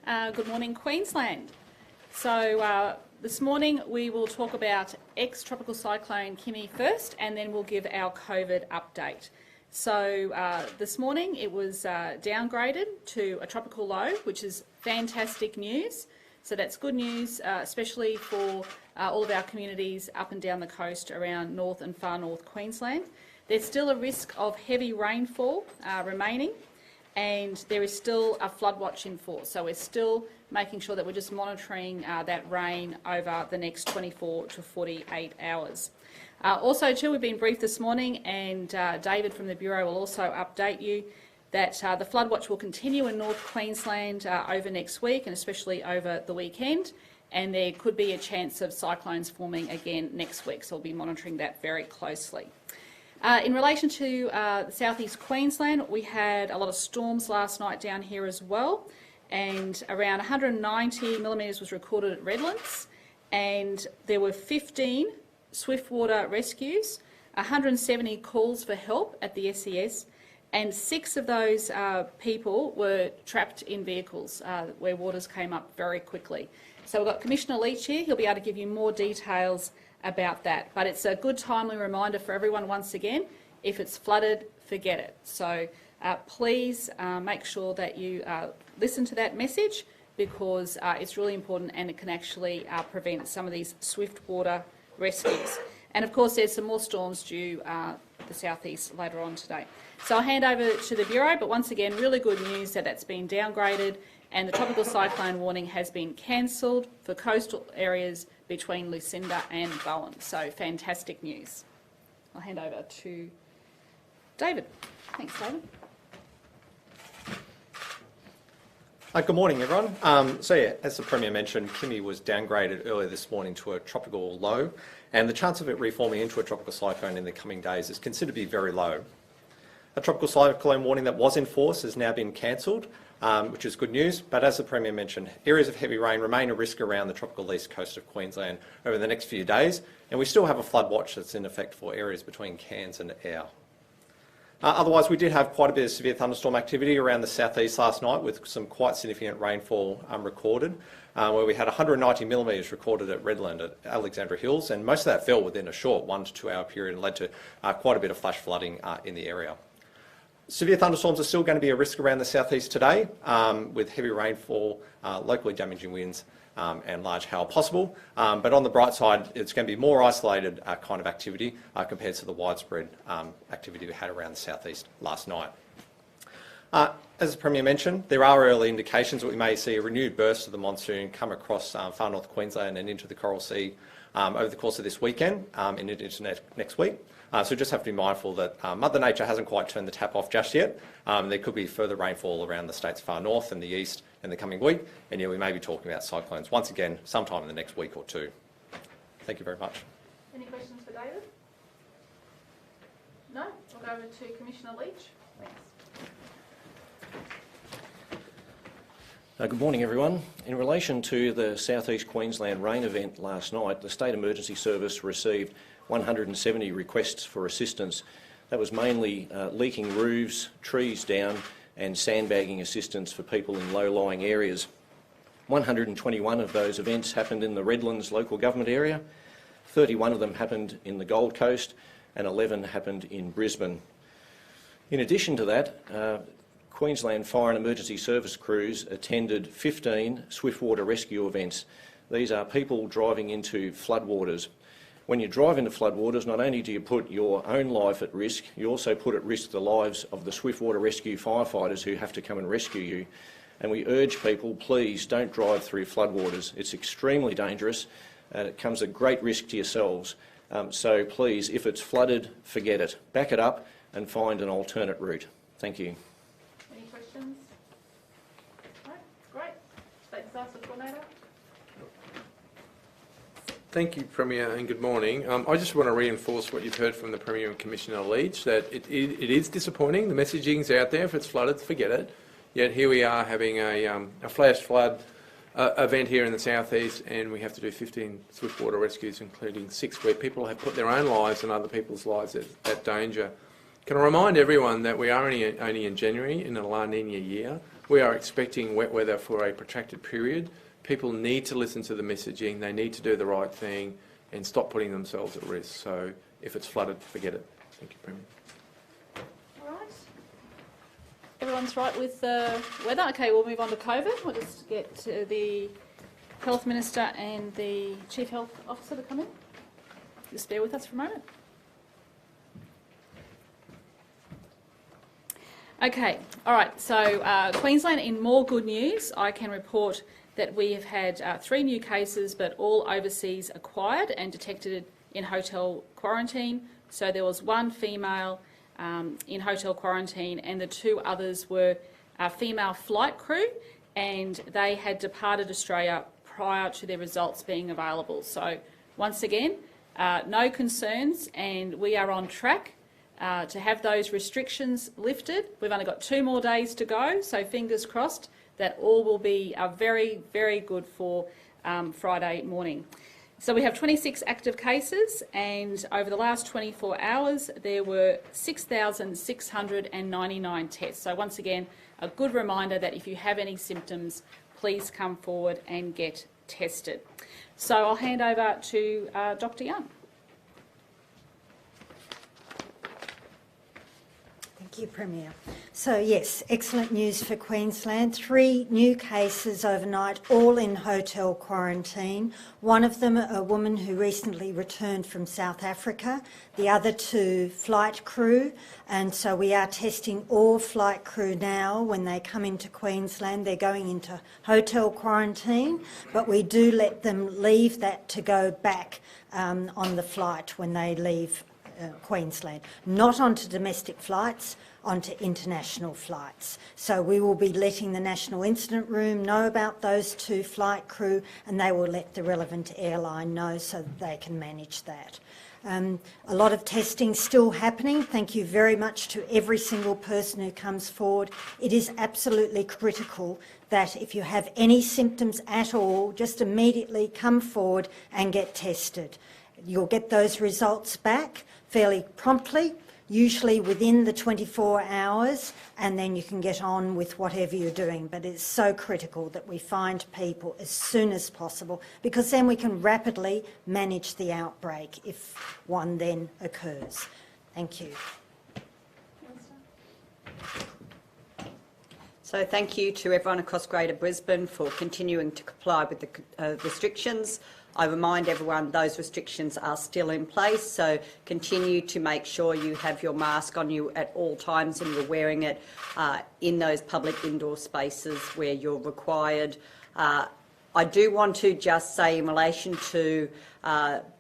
Good morning, Queensland. So this morning we will talk about ex-tropical cyclone Kimi first, and then we'll give our COVID update. So this morning it was downgraded to a tropical low, which is fantastic news. So that's good news, especially for all of our communities up and down the coast around North and Far North Queensland. There's still a risk of heavy rainfall remaining, and there is still a flood watch in force. So we're still making sure that we're just monitoring that rain over the next 24 to 48 hours. Also too, we've been briefed this morning, and David from the Bureau will also update you that the flood watch will continue in North Queensland over next week, and especially over the weekend, and there could be a chance of cyclones forming again next week, so we'll be monitoring that very closely. In relation to the southeast Queensland, we had a lot of storms last night down here as well, and around 190 millimetres was recorded at Redlands, and there were 15 swiftwater rescues, 170 calls for help at the SES, and 6 of those people were trapped in vehicles where waters came up very quickly. So we've got Commissioner Leach here. He'll be able to give you more details about that. But it's a good timely reminder for everyone once again, if it's flooded, forget it. So please make sure that you listen to that message, because it's really important and it can actually prevent some of these swift water rescues. And of course there's some more storms due the southeast later on today. So I'll hand over to the Bureau, but once again really good news that that's been downgraded, and the tropical cyclone warning has been cancelled for coastal areas between Lucinda and Bowen. So fantastic news. I'll hand over to David. Thanks, David. Good morning, everyone. As the Premier mentioned, Kimi was downgraded earlier this morning to a tropical low, and the chance of it reforming into a tropical cyclone in the coming days is considered to be very low. A tropical cyclone warning that was in force has now been cancelled, which is good news, but as the Premier mentioned, areas of heavy rain remain a risk around the tropical east coast of Queensland over the next few days, and we still have a flood watch that's in effect for areas between Cairns and Ayr. Otherwise, we did have quite a bit of severe thunderstorm activity around the southeast last night, with some quite significant rainfall recorded, where we had 190 millimetres recorded at Redland at Alexandra Hills, and most of that fell within a short 1 to 2 hour period and led to quite a bit of flash flooding in the area. Severe thunderstorms are still going to be a risk around the southeast today, with heavy rainfall, locally damaging winds and large hail possible. But on the bright side, it's going to be more isolated kind of activity compared to the widespread activity we had around the southeast last night. As the Premier mentioned, there are early indications that we may see a renewed burst of the monsoon come across far north Queensland and into the Coral Sea over the course of this weekend and into next week. So just have to be mindful that Mother Nature hasn't quite turned the tap off just yet. There could be further rainfall around the state's far north and the east in the coming week, and we may be talking about cyclones once again sometime in the next week or two. Thank you very much. Any questions for David? No? We'll go over to Commissioner Leach. Thanks. Good morning, everyone. In relation to the South East Queensland rain event last night, the State Emergency Service received 170 requests for assistance. That was mainly leaking roofs, trees down and sandbagging assistance for people in low-lying areas. 121 of those events happened in the Redlands local government area, 31 of them happened in the Gold Coast and 11 happened in Brisbane. In addition to that, Queensland Fire and Emergency Service crews attended 15 swiftwater rescue events. These are people driving into floodwaters. When you drive into floodwaters, not only do you put your own life at risk, you also put at risk the lives of the swiftwater rescue firefighters who have to come and rescue you. And we urge people, please don't drive through floodwaters. It's extremely dangerous and it comes at great risk to yourselves. So please, if it's flooded, forget it. Back it up and find an alternate route. Thank you. Any questions? No? Great. State Disaster Coordinator. Thank you, Premier, and good morning. I just want to reinforce what you've heard from the Premier and Commissioner Leach, that it is disappointing. The messaging's out there. If it's flooded, forget it. Yet here we are having a flash flood event here in the southeast, and we have to do 15 swiftwater rescues, including 6 where people have put their own lives and other people's lives at danger. Can I remind everyone that we are only in January in a La Nina year? we are expecting wet weather for a protracted period. People need to listen to the messaging, they need to do the right thing and stop putting themselves at risk. So if it's flooded, forget it. Thank you, Premier. All right. Everyone's right with the weather? Okay, we'll move on to COVID. We'll just get to the Health Minister and the Chief Health Officer to come in. Just bear with us for a moment. Okay, all right, so Queensland, in more good news, I can report that we have had 3 new cases, but all overseas acquired and detected in hotel quarantine. So there was 1 female in hotel quarantine, and the 2 others were female flight crew, and they had departed Australia prior to their results being available. So once again, no concerns, and we are on track to have those restrictions lifted. We've only got 2 more days to go, so fingers crossed that all will be very, very good for Friday morning. So we have 26 active cases, and over the last 24 hours there were 6,699 tests. So once again, a good reminder that if you have any symptoms, please come forward and get tested. So I'll hand over to Dr. Young. Thank you, Premier. So yes, excellent news for Queensland. 3 new cases overnight, all in hotel quarantine. One of them a woman who recently returned from South Africa, the other 2 flight crew, and so we are testing all flight crew now. When they come into Queensland, they're going into hotel quarantine, but we do let them leave that to go back on the flight when they leave Queensland, not onto domestic flights, onto international flights. So we will be letting the National Incident Room know about those 2 flight crew, and they will let the relevant airline know so that they can manage that. A lot of testing still happening. Thank you very much to every single person who comes forward. It is absolutely critical that if you have any symptoms at all, just immediately come forward and get tested. You'll get those results back fairly promptly, usually within the 24 hours, and then you can get on with whatever you're doing. But it's so critical that we find people as soon as possible, because then we can rapidly manage the outbreak if one then occurs. Thank you. So thank you to everyone across Greater Brisbane for continuing to comply with the restrictions. I remind everyone those restrictions are still in place, so continue to make sure you have your mask on you at all times and you're wearing it in those public indoor spaces where you're required. I do want to just say in relation to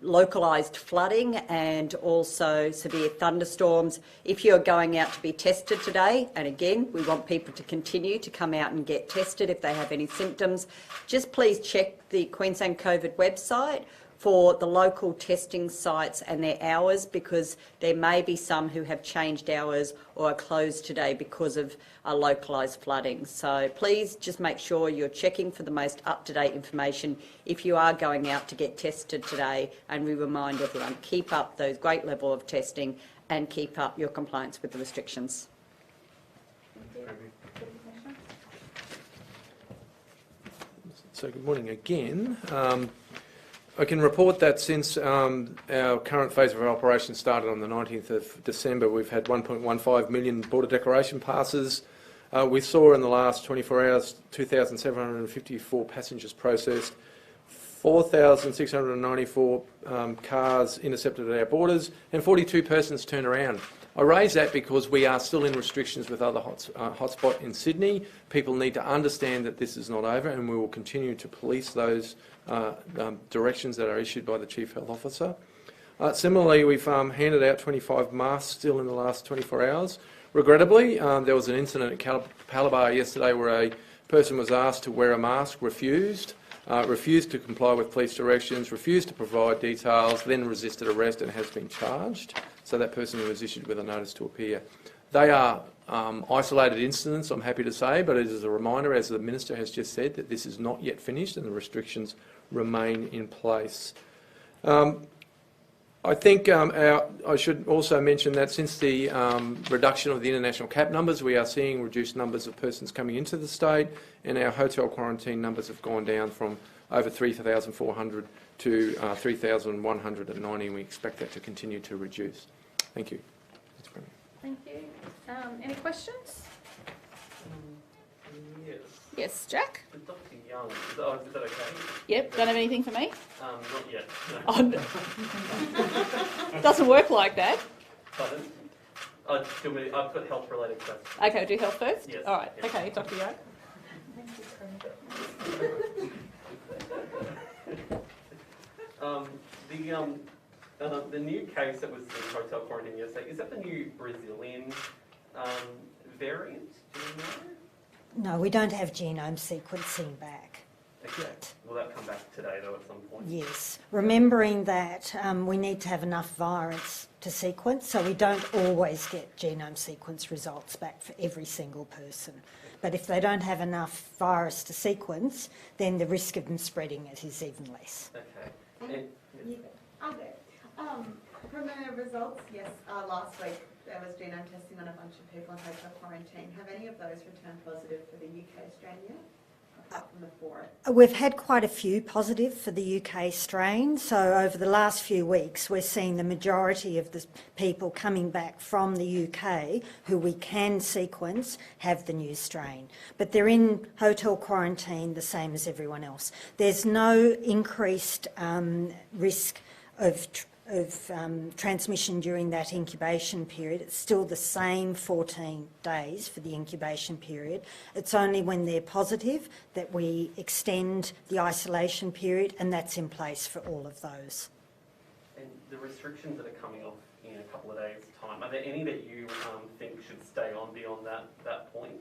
localised flooding and also severe thunderstorms, if you're going out to be tested today, and again, we want people to continue to come out and get tested if they have any symptoms, just please check the Queensland COVID website for the local testing sites and their hours, because there may be some who have changed hours or are closed today because of localised flooding. So please just make sure you're checking for the most up-to-date information if you are going out to get tested today, and we remind everyone, keep up those great level of testing and keep up your compliance with the restrictions. So good morning again. I can report that since our current phase of our operation started on the 19th of December, we've had 1.15 million border declaration passes. We saw in the last 24 hours 2,754 passengers processed, 4,694 cars intercepted at our borders, and 42 persons turned around. I raise that because we are still in restrictions with other hotspot in Sydney. People need to understand that this is not over, and we will continue to police those directions that are issued by the Chief Health Officer. Similarly, we've handed out 25 masks still in the last 24 hours. Regrettably, there was an incident at Calabar yesterday where a person was asked to wear a mask, refused to comply with police directions, refused to provide details, then resisted arrest and has been charged. So that person was issued with a notice to appear. They are isolated incidents, I'm happy to say, but it is a reminder, as the Minister has just said, that this is not yet finished and the restrictions remain in place. I think I should also mention that since the reduction of the international cap numbers, we are seeing reduced numbers of persons coming into the state, and our hotel quarantine numbers have gone down from over 3,400 to 3,190, and we expect that to continue to reduce. Thank you. Thank you. Any questions? Yes. Yes, Jack? Dr. Young, is that okay? Yep, don't have anything for me? Not yet. No. Oh, no. Doesn't work like that. Pardon? I've got health-related questions. Okay, we'll do health first? Yes. All right, Yes. okay, Dr. Young. The new case that was in hotel quarantine yesterday, is that the new Brazilian variant? Do you know? No, we don't have genome sequencing back Okay. yet. Will that come back today, though, at some point? Yes, remembering that we need to have enough virus to sequence, so we don't always get genome sequence results back for every single person. But if they don't have enough virus to sequence, then the risk of them spreading it is even less. Okay. Okay. From the results, last week there was genome testing on a bunch of people in hotel quarantine. Have any of those returned positive for the UK strain yet, apart from the 4? We've had quite a few positive for the UK strain, so over the last few weeks we're seeing the majority of the people coming back from the UK who we can sequence have the new strain. But they're in hotel quarantine the same as everyone else. There's no increased risk of transmission during that incubation period. It's still the same 14 days for the incubation period. It's only when they're positive that we extend the isolation period, and that's in place for all of those. And the restrictions that are coming off in a couple of days' time, are there any that you think should stay on beyond that point?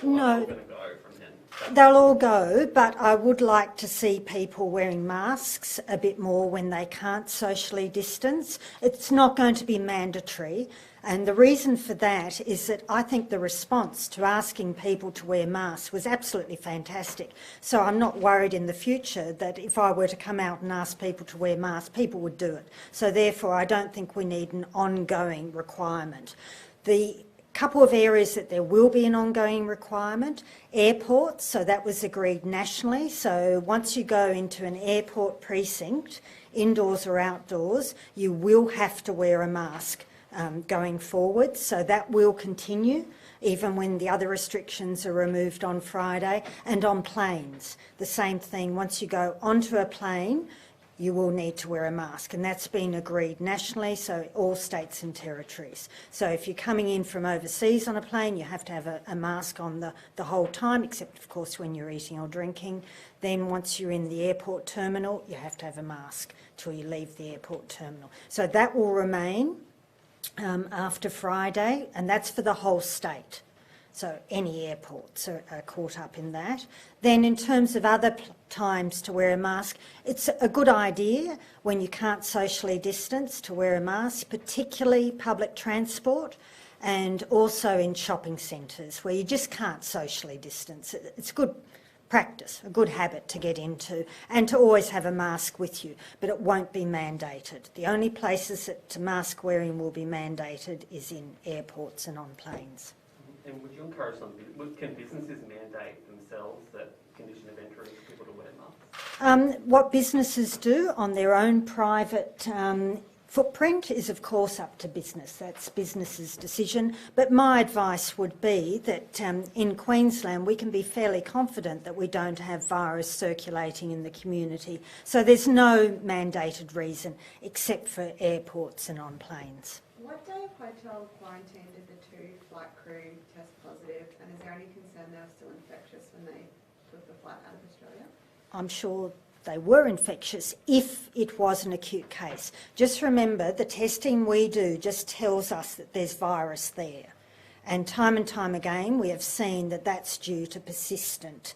Or No. are they all going to go from then? They'll all go, but I would like to see people wearing masks a bit more when they can't socially distance. It's not going to be mandatory, and the reason for that is that I think the response to asking people to wear masks was absolutely fantastic. So I'm not worried in the future that if I were to come out and ask people to wear masks, people would do it. So therefore I don't think we need an ongoing requirement. The couple of areas that there will be an ongoing requirement: airports, so that was agreed nationally. So once you go into an airport precinct, indoors or outdoors, you will have to wear a mask going forward. So that will continue even when the other restrictions are removed on Friday. And on planes, the same thing. Once you go onto a plane, you will need to wear a mask, and that's been agreed nationally, so all states and territories. So if you're coming in from overseas on a plane, you have to have a mask on the whole time, except of course when you're eating or drinking. Then once you're in the airport terminal, you have to have a mask till you leave the airport terminal. So that will remain after Friday, and that's for the whole state. So any airports are caught up in that. Then in terms of other times to wear a mask, it's a good idea when you can't socially distance to wear a mask, particularly public transport and also in shopping centres where you just can't socially distance. It's good practice, a good habit to get into, and to always have a mask with you, but it won't be mandated. The only places that mask wearing will be mandated is in airports and on planes. And would you encourage can businesses mandate themselves that condition of entry for people to wear masks? What businesses do on their own private footprint is of course up to business. That's business's decision. But my advice would be that in Queensland we can be fairly confident that we don't have virus circulating in the community. So there's no mandated reason except for airports and on planes. What day of hotel quarantine did the 2 flight crew test positive, and is there any concern they were still infectious when they took the flight out of Australia? I'm sure they were infectious if it was an acute case. Just remember, the testing we do just tells us that there's virus there. And time again, we have seen that that's due to persistent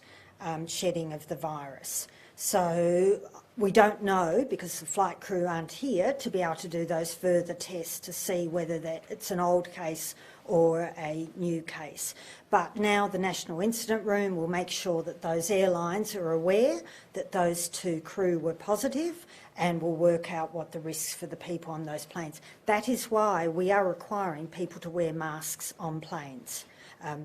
shedding of the virus. So we don't know, because the flight crew aren't here, to be able to do those further tests to see whether it's an old case or a new case. But now the National Incident Room will make sure that those airlines are aware that those 2 crew were positive and will work out what the risks for the people on those planes. That is why we are requiring people to wear masks on planes,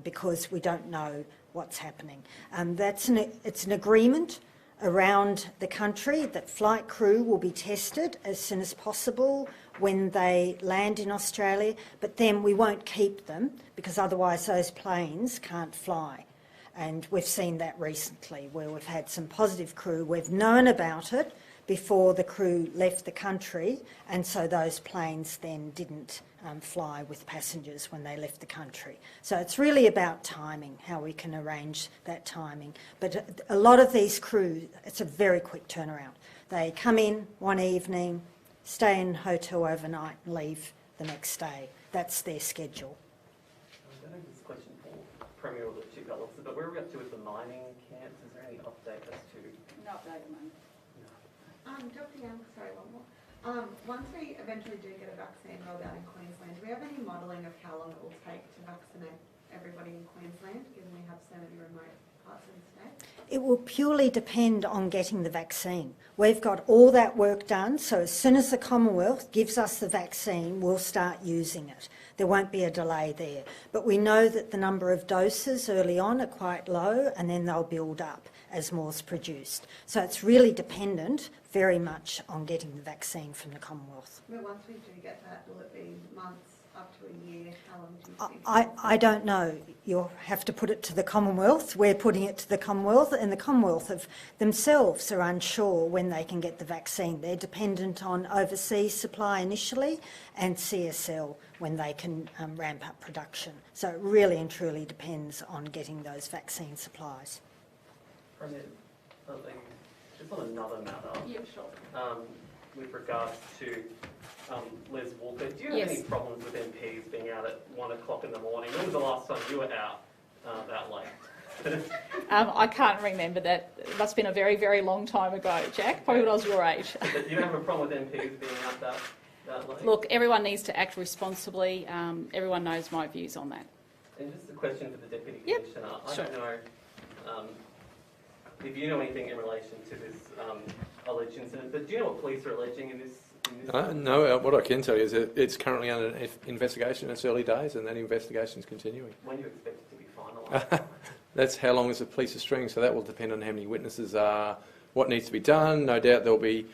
because we don't know what's happening. It's an agreement around the country that flight crew will be tested as soon as possible when they land in Australia, but then we won't keep them because otherwise those planes can't fly. And we've seen that recently where we've had some positive crew. We've known about it before the crew left the country, and so those planes then didn't fly with passengers when they left the country. So it's really about timing, how we can arrange that timing. But a lot of these crew, it's a very quick turnaround. They come in one evening, stay in a hotel overnight and leave the next day. That's their schedule. I think this is a question for Premier or the Chief Health Officer, but where are we up to with the mining camps? Is there any update as to? No update at the moment. Dr. Young, sorry, one more. Once we eventually do get a vaccine rolled out in Queensland, do we have any modelling of how long it will take to vaccinate everybody in Queensland, given we have so many remote parts of the state? It will purely depend on getting the vaccine. We've got all that work done, so as soon as the Commonwealth gives us the vaccine, we'll start using it. There won't be a delay there. But we know that the number of doses early on are quite low, and then they'll build up as more's produced. So it's really dependent very much on getting the vaccine from the Commonwealth. But once we do get that, will it be months up to a year? How long do you think? I don't know. You'll have to put it to the Commonwealth. We're putting it to the Commonwealth, and the Commonwealth themselves are unsure when they can get the vaccine. They're dependent on overseas supply initially and CSL when they can ramp up production. So it really and truly depends on getting those vaccine supplies. Premier, just on another matter. Yeah, sure. With regards to Les Walker, do you have Yes. any problems with MPs being out at 1 o'clock in the morning? When was the last time you were out that late? I can't remember that. It must have been a very, very long time ago, Jack. Probably when I was your age. But you don't have a problem with MPs being out that late? Look, everyone needs to act responsibly. Everyone knows my views on that. And just a question for the Deputy Yep, Commissioner. sure. I don't know if you know anything in relation to this alleged incident, but do you know what police are alleging in this? No, what I can tell you is that it's currently under investigation in its early days, and that investigation is continuing. When do you expect it to be finalised? That's how long is the police are string, so that will depend on how many witnesses are, what needs to be done. No doubt there'll be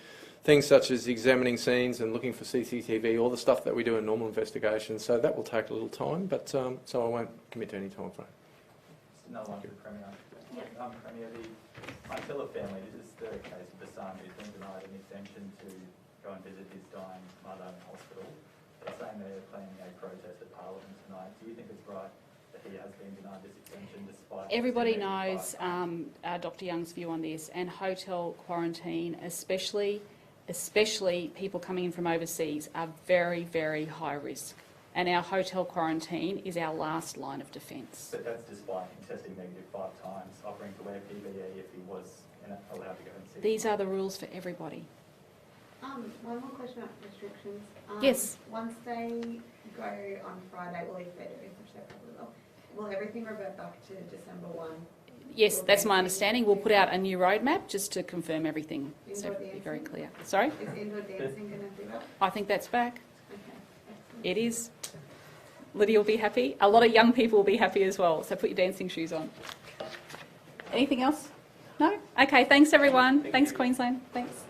things such as examining scenes and looking for CCTV, all the stuff that we do in normal investigations. So that will take a little time, but so I won't commit to any time frame. Just another one for the Premier. Premier, the Martilla family, this is the case of the son who's been denied an exemption to go and visit his dying mother in hospital. They're saying they're planning a protest at Parliament tonight. Do you think it's right that he has been denied this exemption despite... Everybody knows Dr Young's view on this, and hotel quarantine, especially people coming in from overseas, are very, very high risk. And our hotel quarantine is our last line of defence. But that's despite him testing negative 5 times, offering to wear PPE if he was allowed to go and see... These are the rules for everybody. One more question about restrictions. Yes. Once they go on Friday, or if they do, which they probably will everything revert back to December 1? Yes, that's my understanding. We'll put out a new roadmap just to confirm everything, so it'll be very clear. Sorry? Is indoor dancing going to do that? I think that's back. Okay, excellent. It is. Lydia will be happy. A lot of young people will be happy as well, so put your dancing shoes on. Anything else? No? Okay, thanks everyone. Thanks Queensland. Thanks.